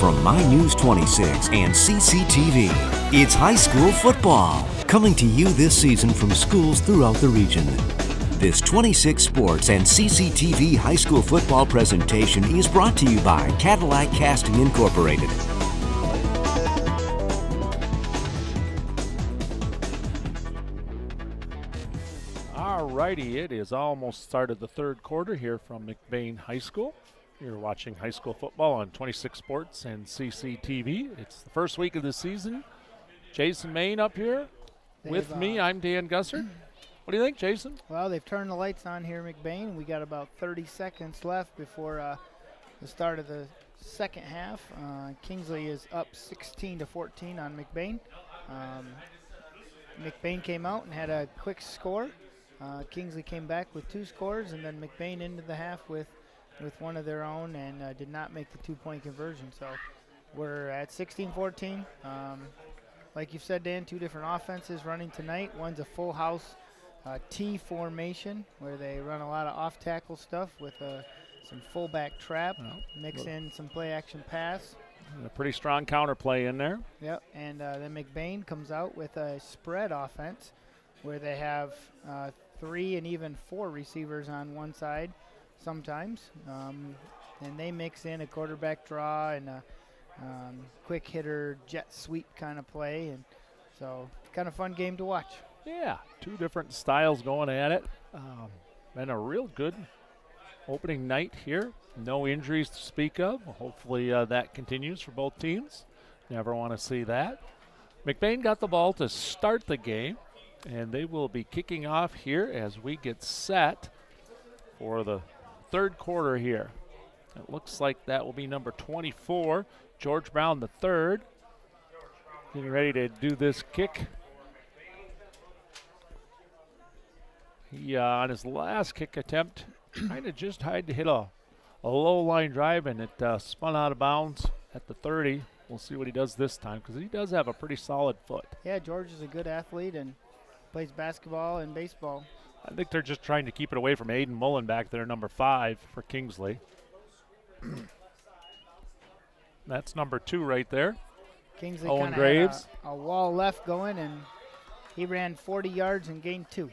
from My News 26 and CCTV. It's high school football, coming to you this season from schools throughout the region. This 26 Sports and CCTV high school football presentation is brought to you by Cadillac Casting Incorporated. Alrighty, it is almost started the third quarter here from McBain High School. You're watching high school football on 26 Sports and CCTV. It's the first week of the season. Jason Main up here with me. I'm Dan Gusser. What do you think, Jason? Well, they've turned the lights on here, McBain. We got about 30 seconds left before the start of the second half. Kingsley is up 16-14 on McBain. McBain came out and had a quick score. Kingsley came back with two scores, and then McBain into the half with one of their own and did not make the two-point conversion. So we're at 16-14. Like you said, Dan, two different offenses running tonight. One's a full house T formation where they run a lot of off-tackle stuff with some fullback trap, mix in some play-action pass. A pretty strong counterplay in there. Yep, and then McBain comes out with a spread offense where they have 3 and even 4 receivers on one side sometimes. And they mix in a quarterback draw and a quick hitter jet sweep kind of play. And so kind of fun game to watch. Yeah, two different styles going at it. Been a real good opening night here. No injuries to speak of. Hopefully that continues for both teams. Never want to see that. McBain got the ball to start the game, and they will be kicking off here as we get set for the third quarter here. It looks like that will be number 24, George Brown the third. Getting ready to do this kick. He, on his last kick attempt, kind of just tried to hit a low line drive, and it spun out of bounds at the 30. We'll see what he does this time because he does have a pretty solid foot. Yeah, George is a good athlete and plays basketball and baseball. I think they're just trying to keep it away from Aiden Mullen back there, number 5 for Kingsley. That's number 2 right there. Kingsley Owen kind Graves. of had a wall left going, and he ran 40 yards and gained 2.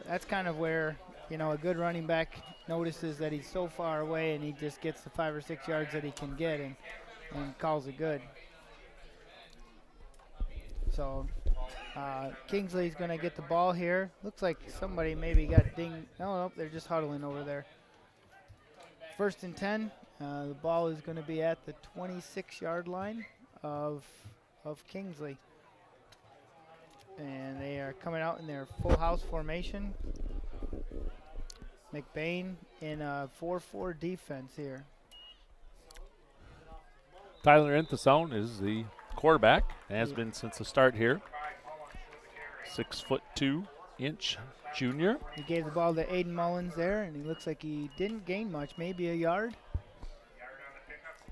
That's kind of where, a good running back notices that he's so far away and he just gets the 5 or 6 yards that he can get and calls it good. So Kingsley's going to get the ball here. Looks like somebody maybe got dinged. No, they're just huddling over there. 1st and 10. The ball is going to be at the 26-yard line of Kingsley. And they are coming out in their full house formation. McBain in a 4-4 defense here. Tyler Inthasone is the quarterback, has been since the start here. 6'2" junior. He gave the ball to Aiden Mullins there, and he looks like he didn't gain much, maybe a yard.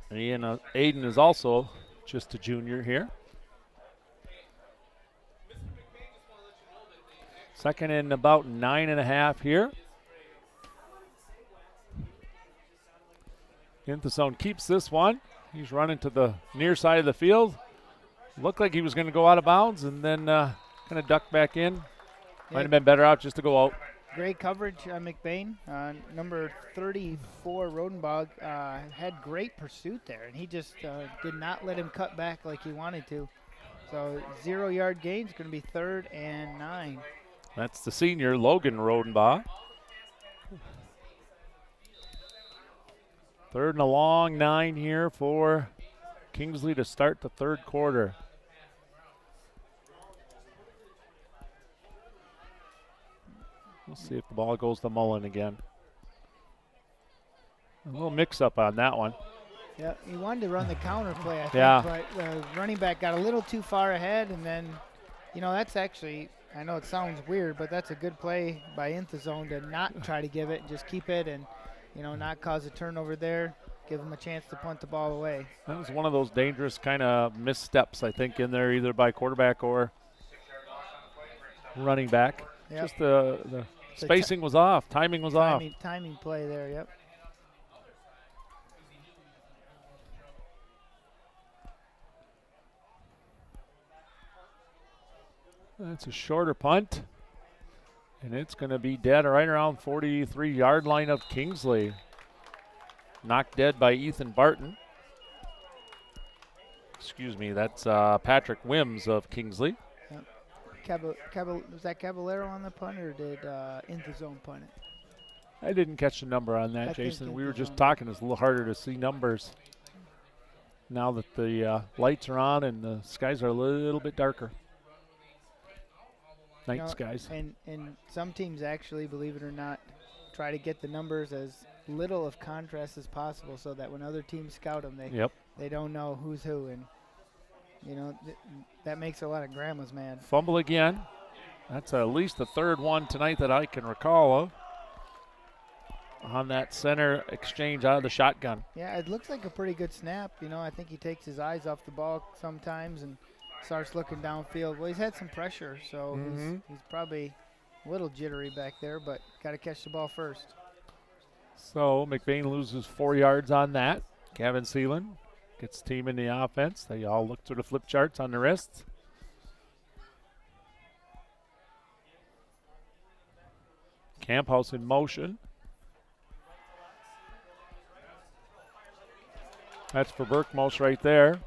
And Aiden is also just a junior here. 2nd and about 9.5 here. Inthasone keeps this one. He's running to the near side of the field. Looked like he was going to go out of bounds and then kind of duck back in. Might have been better out just to go out. Great coverage on McBain. Number 34, Rodenbach, had great pursuit there, and he just did not let him cut back like he wanted to. So 0-yard gain is going to be 3rd and 9. That's the senior, Logan Rodenbach. 3rd and a long 9 here for Kingsley to start the third quarter. We'll see if the ball goes to Mullen again. A little mix-up on that one. Yeah, he wanted to run the counter play, I think, but the running back got a little too far ahead, and then, that's actually, I know it sounds weird, but that's a good play by Inthasone to not try to give it and just keep it and, not cause a turnover there, give him a chance to punt the ball away. That was one of those dangerous kind of missteps, I think, in there, either by quarterback or running back. Yep. Just the spacing was off, timing was off. Timing play there, yep. That's a shorter punt. And it's going to be dead right around 43-yard line of Kingsley. Knocked dead by Ethan Barton. Excuse me, that's Patrick Wims of Kingsley. Was that Caballero on the punt, or did Into Zone punt it? I didn't catch the number on that, Jason. We were just talking. It's a little harder to see numbers now that the lights are on and the skies are a little bit darker. Night skies. And some teams actually, believe it or not, try to get the numbers as little of contrast as possible so that when other teams scout them, they don't know who's who. And, that makes a lot of grandmas mad. Fumble again. That's at least the third one tonight that I can recall of. On that center exchange out of the shotgun. Yeah, it looks like a pretty good snap. I think he takes his eyes off the ball sometimes and starts looking downfield. Well, he's had some pressure, so he's probably a little jittery back there, but got to catch the ball first. So McBain loses 4 yards on that. Gavin Seelan gets the team in the offense. They all look through the flip charts on the wrists. Camphouse in motion. That's for Berkmos right there.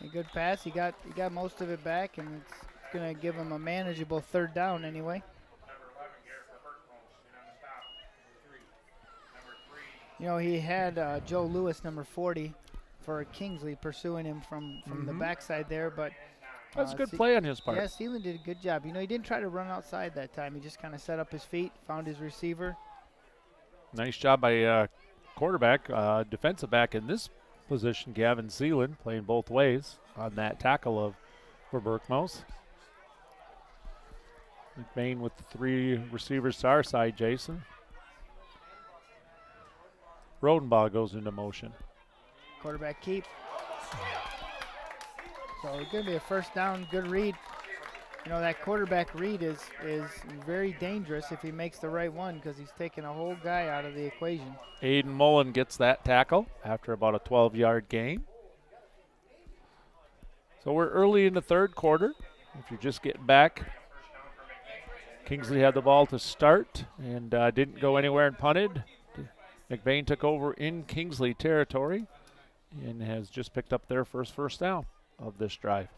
A good pass. He got most of it back, and it's going to give him a manageable third down anyway. He had Joe Lewis, number 40, for Kingsley, pursuing him from the backside there, but that's a good play on his part. Yeah, Seelan did a good job. He didn't try to run outside that time. He just kind of set up his feet, found his receiver. Nice job by quarterback, defensive back in this position, Gavin Seelan, playing both ways on that tackle for Berkmos. McBain with the 3 receivers to our side, Jason. Rodenbaugh goes into motion. Quarterback keep. So it's going to be a first down, good read. That quarterback read is very dangerous if he makes the right one because he's taking a whole guy out of the equation. Aiden Mullen gets that tackle after about a 12-yard gain. So we're early in the third quarter. If you're just getting back, Kingsley had the ball to start and didn't go anywhere and punted. McBain took over in Kingsley territory and has just picked up their first down of this drive.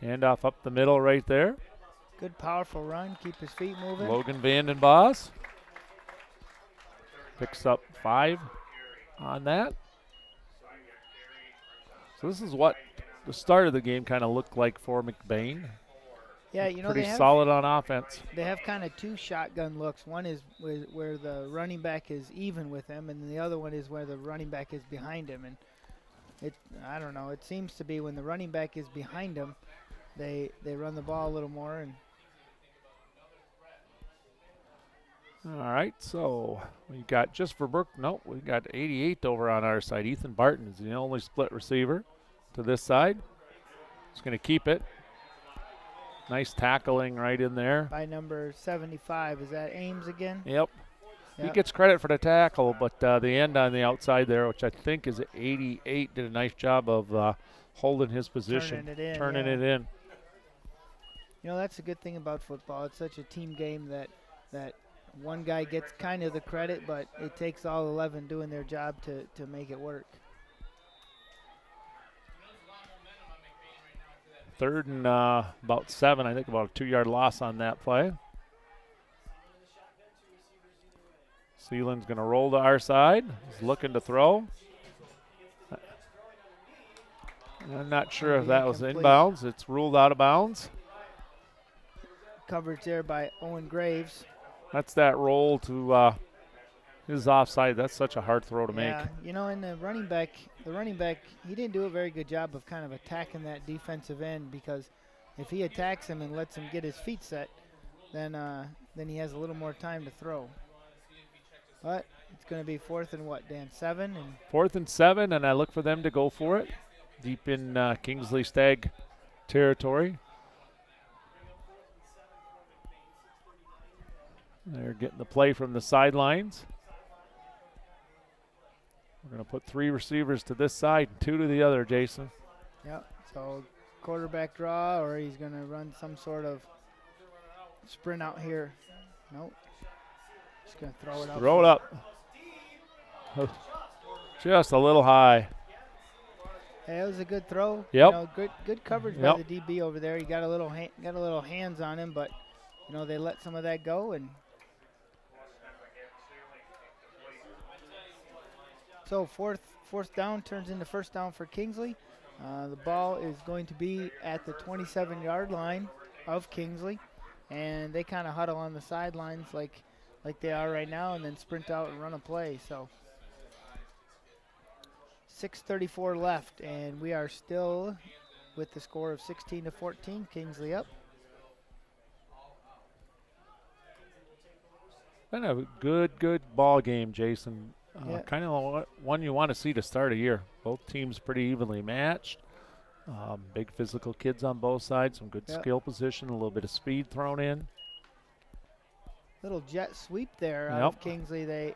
Handoff up the middle right there. Good, powerful run. Keep his feet moving. Logan Vanden Boss picks up 5 on that. So this is what the start of the game kind of looked like for McBain. Yeah, pretty solid on offense. They have kind of 2 shotgun looks. One is where the running back is even with him, and the other one is where the running back is behind him. And I don't know. It seems to be when the running back is behind him, they run the ball a little more. And all right, so we got just for we got 88 over on our side. Ethan Barton is the only split receiver to this side. He's going to keep it. Nice tackling right in there. By number 75. Is that Ames again? Yep. He gets credit for the tackle, but the end on the outside there, which I think is 88, did a nice job of holding his position. Turning it in. That's a good thing about football. It's such a team game that one guy gets kind of the credit, but it takes all 11 doing their job to make it work. Third and about 7, I think about a 2-yard loss on that play. Seelan's going to roll to our side. He's looking to throw. I'm not sure if that was inbounds. It's ruled out of bounds. Coverage there by Owen Graves. That's that roll to his offside. That's such a hard throw to make. Yeah, and the running back, he didn't do a very good job of kind of attacking that defensive end, because if he attacks him and lets him get his feet set, then he has a little more time to throw. But it's going to be 4th and what, Dan? 7? 4th and 7, and I look for them to go for it deep in Kingsley Stag territory. They're getting the play from the sidelines. We're going to put 3 receivers to this side and 2 to the other, Jason. Yep. So quarterback draw, or he's going to run some sort of sprint out here. Nope. Just going to throw it up. Throw it up. Just a little high. Hey, it was a good throw. Yep. You know, good coverage by Yep. the DB over there. He got a little hands on him, but you know they let some of that go, and so fourth down turns into first down for Kingsley. The ball is going to be at the 27-yard line of Kingsley, and they kind of huddle on the sidelines like they are right now, and then sprint out and run a play. So 6:34 left, and we are still with the score of 16-14. Kingsley up. Been a good ball game, Jason. Yeah. Kind of one you want to see to start a year. Both teams pretty evenly matched. Big physical kids on both sides. Some good Yep. skill position. A little bit of speed thrown in. Little jet sweep there out Yep. of Kingsley. They're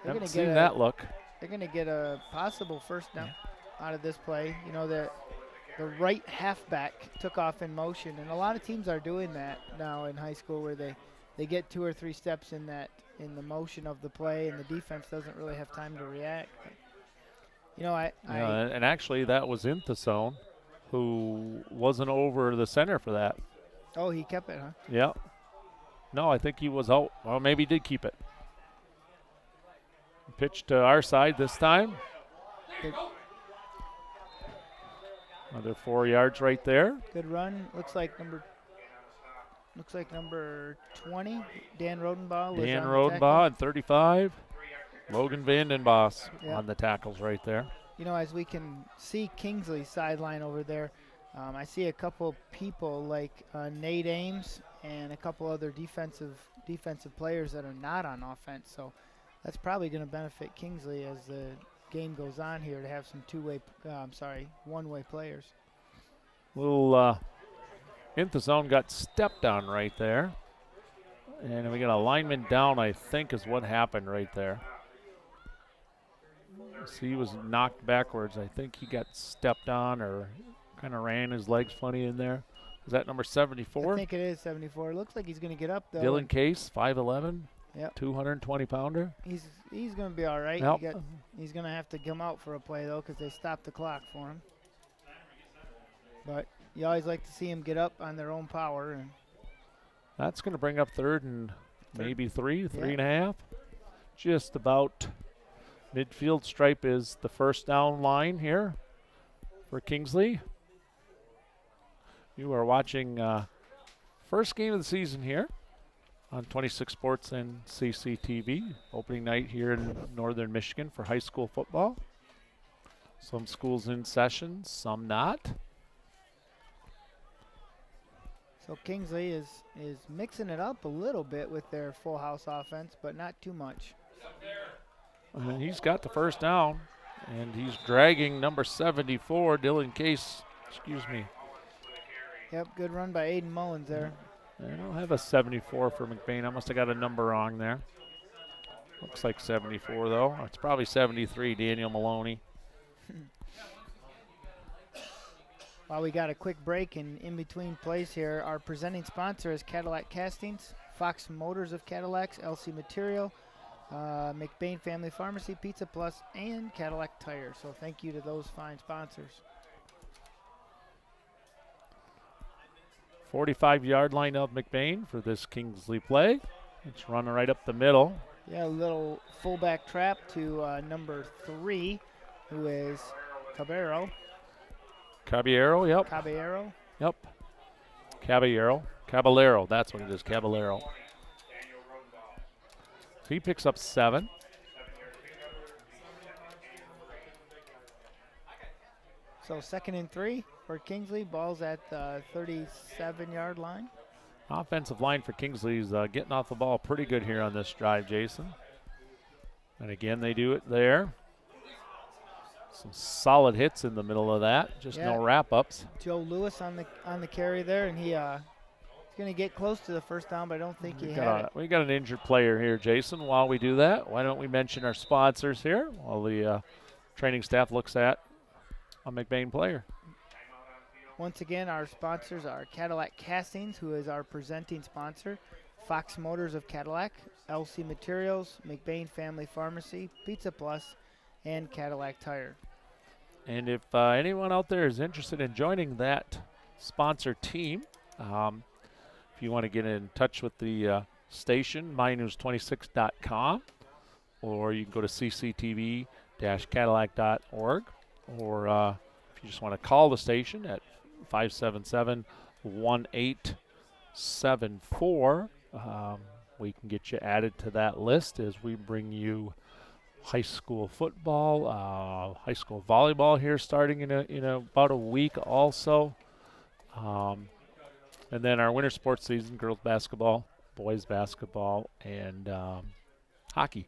Haven't going to seen get that look. They're going to get a possible first down out of this play. You know, the right halfback took off in motion, and a lot of teams are doing that now in high school, where they get 2 or 3 steps in the motion of the play, and the defense doesn't really have time to react. You know, And actually that was Inthazone, who wasn't over the center for that. Oh, he kept it, huh? Yeah. No, I think he was out. Well, maybe he did keep it. Pitch to our side this time. Good, Another 4 yards right there. good run. Looks like number 20, Dan Rodenbaugh. Was Dan on the Rodenbaugh at 35. Logan Vandenbos Yeah. on the tackles right there. You know, as we can see Kingsley's sideline over there, I see a couple people like Nate Ames and a couple other defensive players that are not on offense. So that's probably going to benefit Kingsley as the game goes on here, to have some one-way players. Little Inthazone got stepped on right there. And we got a lineman down, I think, is what happened right there. See, he was knocked backwards. I think he got stepped on or kind of ran his legs funny in there. Is that number 74? I think it is 74. Looks like he's going to get up, though. Dylan Case, 5'11", Yep. 220-pounder. He's going to be all right. Yep. He's going to have to come out for a play, though, because they stopped the clock for him. But you always like to see him get up on their own power. And That's going to bring up third and maybe three Yeah. and a half. Just about midfield stripe is the first down line here for Kingsley. You are watching first game of the season here on 26 Sports and CCTV. Opening night here in northern Michigan for high school football. Some schools in session, some not. so Kingsley is mixing it up a little bit with their full house offense, but not too much. And he's got the first down, and he's dragging number 74, Dylan Case. Excuse me. Yep, good run by Aiden Mullins there. I don't have a 74 for McBain. I must have got a number wrong there. Looks like 74, though. It's probably 73, Daniel Maloney. While we got a quick break and in between plays here, our presenting sponsor is Cadillac Castings, Fox Motors of Cadillacs, LC Material, McBain Family Pharmacy, Pizza Plus, and Cadillac Tire. So thank you to those fine sponsors. 45-yard line of McBain for this Kingsley play. It's running right up the middle. Yeah, a little fullback trap to number 3, who is Caballero. Caballero, yep. Yep. Caballero, that's what it is, Caballero. So he picks up 7. So 2nd and 3 for Kingsley. Ball's at the 37-yard line. Offensive line for Kingsley is getting off the ball pretty good here on this drive, Jason. And again, they do it there. Some solid hits in the middle of that, just no wrap-ups. Joe Lewis on the carry there, and he's going to get close to the first down, but I don't think he had it. We got an injured player here, Jason. While we do that, why don't we mention our sponsors here while the training staff looks at a McBain player. Once again, our sponsors are Cadillac Castings, who is our presenting sponsor, Fox Motors of Cadillac, LC Materials, McBain Family Pharmacy, Pizza Plus, and Cadillac Tire. And if anyone out there is interested in joining that sponsor team, if you want to get in touch with the station, mynews26.com, or you can go to cctv-cadillac.org, or if you just want to call the station at 577-1874, we can get you added to that list as we bring you high school football, high school volleyball here starting in about a week also. And then our winter sports season, girls basketball, boys basketball, and hockey.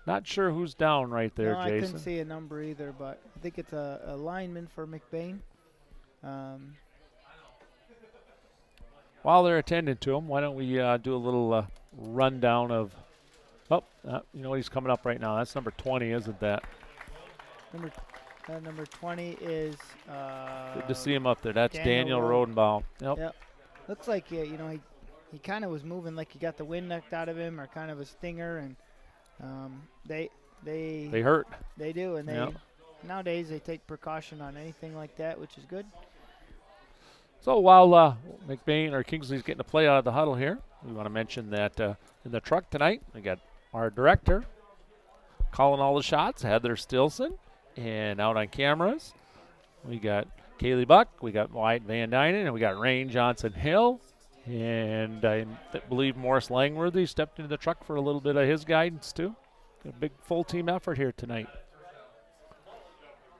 Not sure who's down right there, No, Jason. I couldn't see a number either, but I think it's a lineman for McBain. While they're attending to him, why don't we do a little rundown of, you know what, he's coming up right now. That's number 20, isn't that? Number 20 is Good to see him up there. That's Daniel Rodenbaum. Yep. Looks like he kind of was moving like he got the wind knocked out of him, or kind of a stinger, and they hurt. They do, and nowadays they take precaution on anything like that, which is good. So while McBain or Kingsley's getting a play out of the huddle here, we want to mention that in the truck tonight, we got our director calling all the shots, Heather Stilson, and out on cameras, we got Kaylee Buck, we got Wyatt Van Dynen, and we got Rain Johnson-Hill, and I believe Morris Langworthy stepped into the truck for a little bit of his guidance too. A big full team effort here tonight.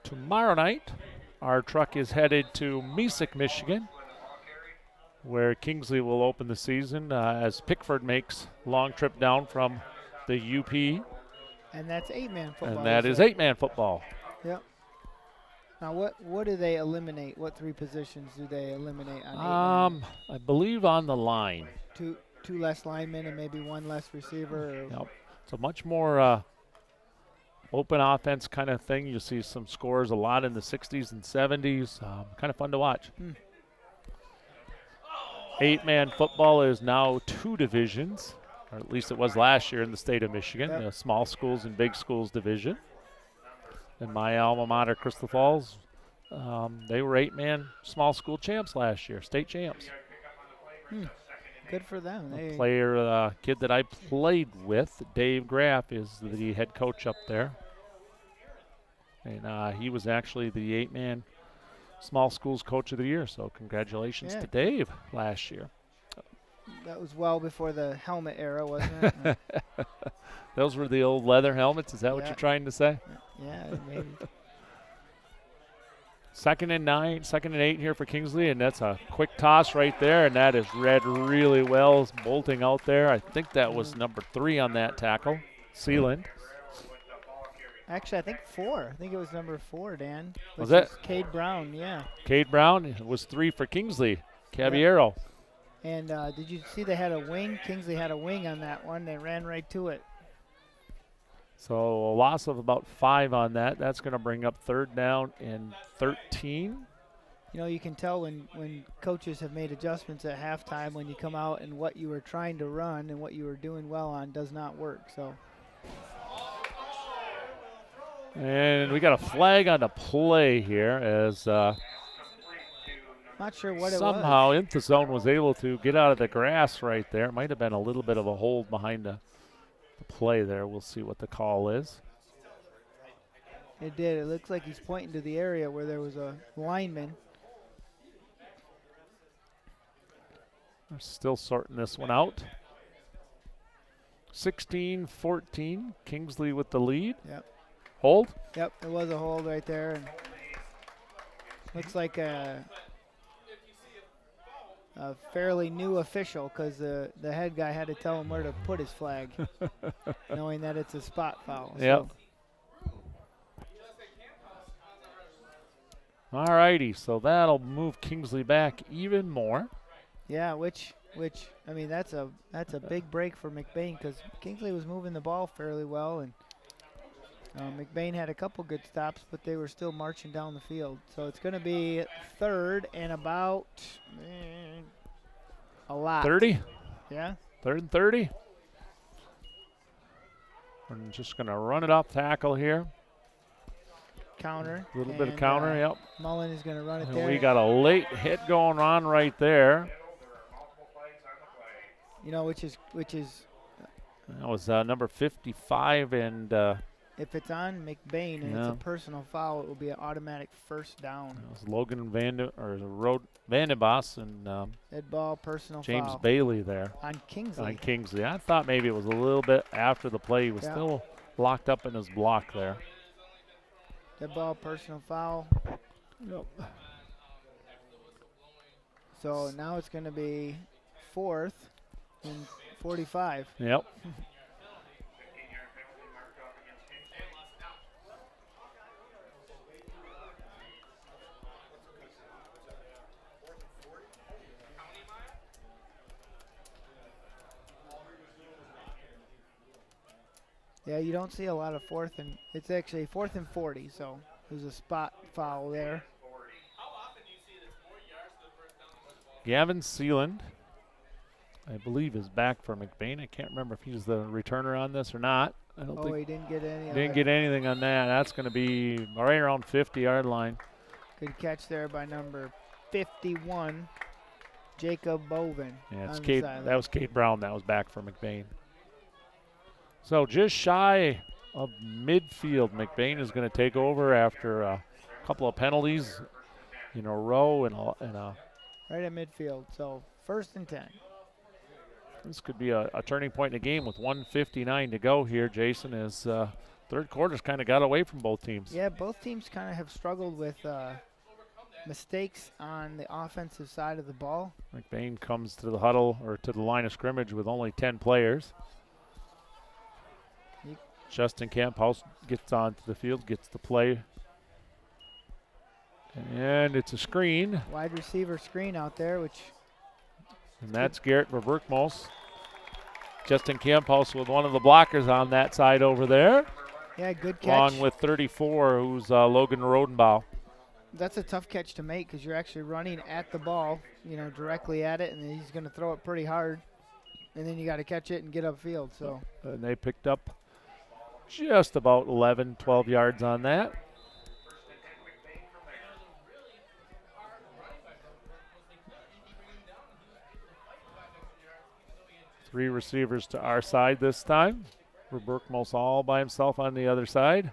Tomorrow night, our truck is headed to Mesick, Michigan, where Kingsley will open the season as Pickford makes a long trip down from the UP. And that's 8-man football. And that is 8-man football. Yep. Now, what do they eliminate? What 3 positions do they eliminate on 8-man? I believe on the line. Two less linemen and maybe 1 less receiver. Yep. It's a much more open offense kind of thing. You'll see some scores a lot in the 60s and 70s. Kind of fun to watch. 8-man football is now 2 divisions, or at least it was last year in the state of Michigan, the small schools and big schools division. And my alma mater, Crystal Falls, they were 8-man small school champs last year, state champs. Good for them. The kid that I played with, Dave Graff, is the head coach up there. And he was actually the 8-man small schools coach of the year. So congratulations to Dave last year. That was well before the helmet era, wasn't it? Those were the old leather helmets. Is that what you're trying to say? Yeah, maybe. 2nd and 9, 2nd and 8 here for Kingsley, and that's a quick toss right there, and that is read really well, bolting out there. I think that was number 3 on that tackle, Sealand. Actually, I think 4. I think it was number 4, Dan. Was it? Cade Brown, yeah. Cade Brown was 3 for Kingsley. Caballero. And did you see they had a wing? Kingsley had a wing on that one. They ran right to it. So a loss of about 5 on that. That's going to bring up 3rd down and 13. You know, you can tell when coaches have made adjustments at halftime when you come out and what you were trying to run and what you were doing well on does not work. So. And we got a flag on the play here as not sure what it was. Somehow Inthazone was able to get out of the grass right there. It might have been a little bit of a hold behind the play there. We'll see what the call is. It did. It looks like he's pointing to the area where there was a lineman. We're still sorting this one out. 16-14, Kingsley with the lead. Yep. Hold? Yep, there was a hold right there. And looks like a fairly new official because the head guy had to tell him where to put his flag, knowing that it's a spot foul. Yep. All righty, so that'll move Kingsley back even more. Yeah, which I mean that's a big break for McBain because Kingsley was moving the ball fairly well, and McBain had a couple good stops, but they were still marching down the field. So it's going to be 3rd and about a lot. 30? Yeah. 3rd and 30. I'm just going to run it off tackle here. Counter. A little bit of counter, yep. Mullen is going to run it And there. we got a late hit going on right there. You know, which is That was number 55, and if it's on McBain and it's a personal foul, it will be an automatic first down. that was Logan Vandenbos and Dead ball, personal James foul. Bailey there On Kingsley. on Kingsley. I thought maybe it was a little bit after the play. He was still locked up in his block there. Dead ball, personal foul. Yep. So now it's going to be 4th and 45. Yep. Yeah, you don't see a lot of 4th, and it's actually 4th and 40, so there's a spot foul there. Gavin Sealand, I believe, is back for McBain. I can't remember if he's the returner on this or not. I don't think he didn't get any. Didn't get anything on that. That's going to be right around 50-yard line. Good catch there by number 51, Jacob Bovin. Yeah, it's Kate. That was Kate Brown. That was back for McBain. So just shy of midfield, McBain is going to take over after a couple of penalties in a row and a right at midfield. So 1st and 10. This could be a turning point in the game with 1:59 to go here, Jason, as third quarter's kind of got away from both teams. Yeah, both teams kind of have struggled with mistakes on the offensive side of the ball. McBain comes to the huddle or to the line of scrimmage with only 10 players. Justin Camphouse gets onto the field, gets the play. And it's a screen. Wide receiver screen out there, and that's Garrett Verberkmos. Justin Camphouse with one of the blockers on that side over there. Yeah, good catch. Along with 34, who's Logan Rodenbaugh. That's a tough catch to make because you're actually running at the ball, directly at it, and then he's going to throw it pretty hard. And then you got to catch it and get upfield. So. And they picked up just about 11, 12 yards on that. Three receivers to our side this time. Verberkmos all by himself on the other side.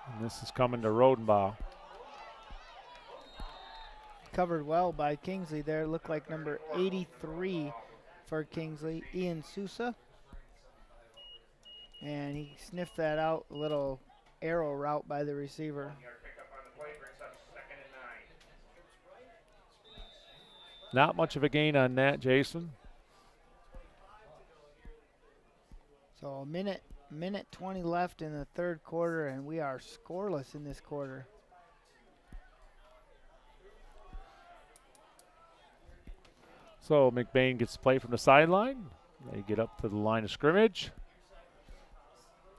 And this is coming to Rodenbaugh. Covered well by Kingsley there. Looked like number 83 for Kingsley, Ian Sousa. And he sniffed that out, a little arrow route by the receiver. Not much of a gain on that, Jason. So a minute 20 left in the third quarter, and we are scoreless in this quarter. So McBain gets to play from the sideline. They get up to the line of scrimmage.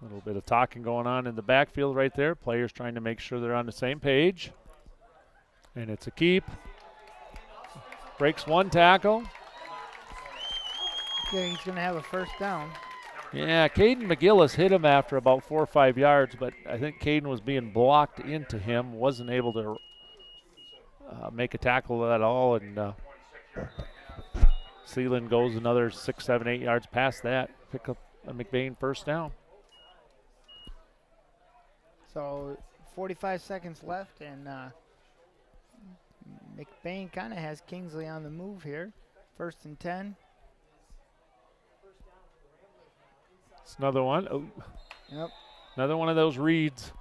A little bit of talking going on in the backfield right there. Players trying to make sure they're on the same page. And it's a keep. Breaks one tackle. Okay, he's going to have a first down. Yeah, Caden McGillis hit him after about 4 or 5 yards, but I think Caden was being blocked into him, wasn't able to make a tackle at all, and Sealand goes another 6, 7, 8 yards past that, pick up a McBain first down. So 45 seconds left, and McBain kind of has Kingsley on the move here. 1st and 10. It's another one. Oh. Yep. Another one of those reads.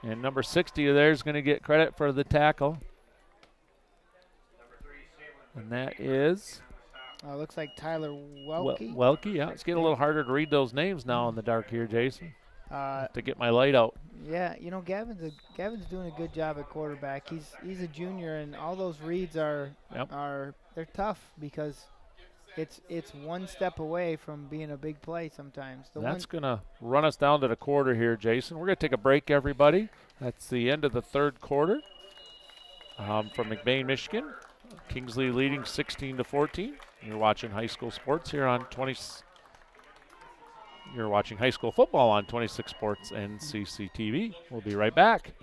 And number 60 there is going to get credit for the tackle. And that is? Looks like Tyler Welke. Welke, yeah. It's getting a little harder to read those names now in the dark here, Jason. To get my light out. Yeah, Gavin's doing a good job at quarterback. He's a junior, and all those reads are they're tough because it's one step away from being a big play sometimes. That's going to run us down to the quarter here, Jason. We're going to take a break, everybody. That's the end of the third quarter from McBain, Michigan. Kingsley leading 16-14. You're watching high school sports here on You're watching high school football on 26 Sports and CCTV. We'll be right back.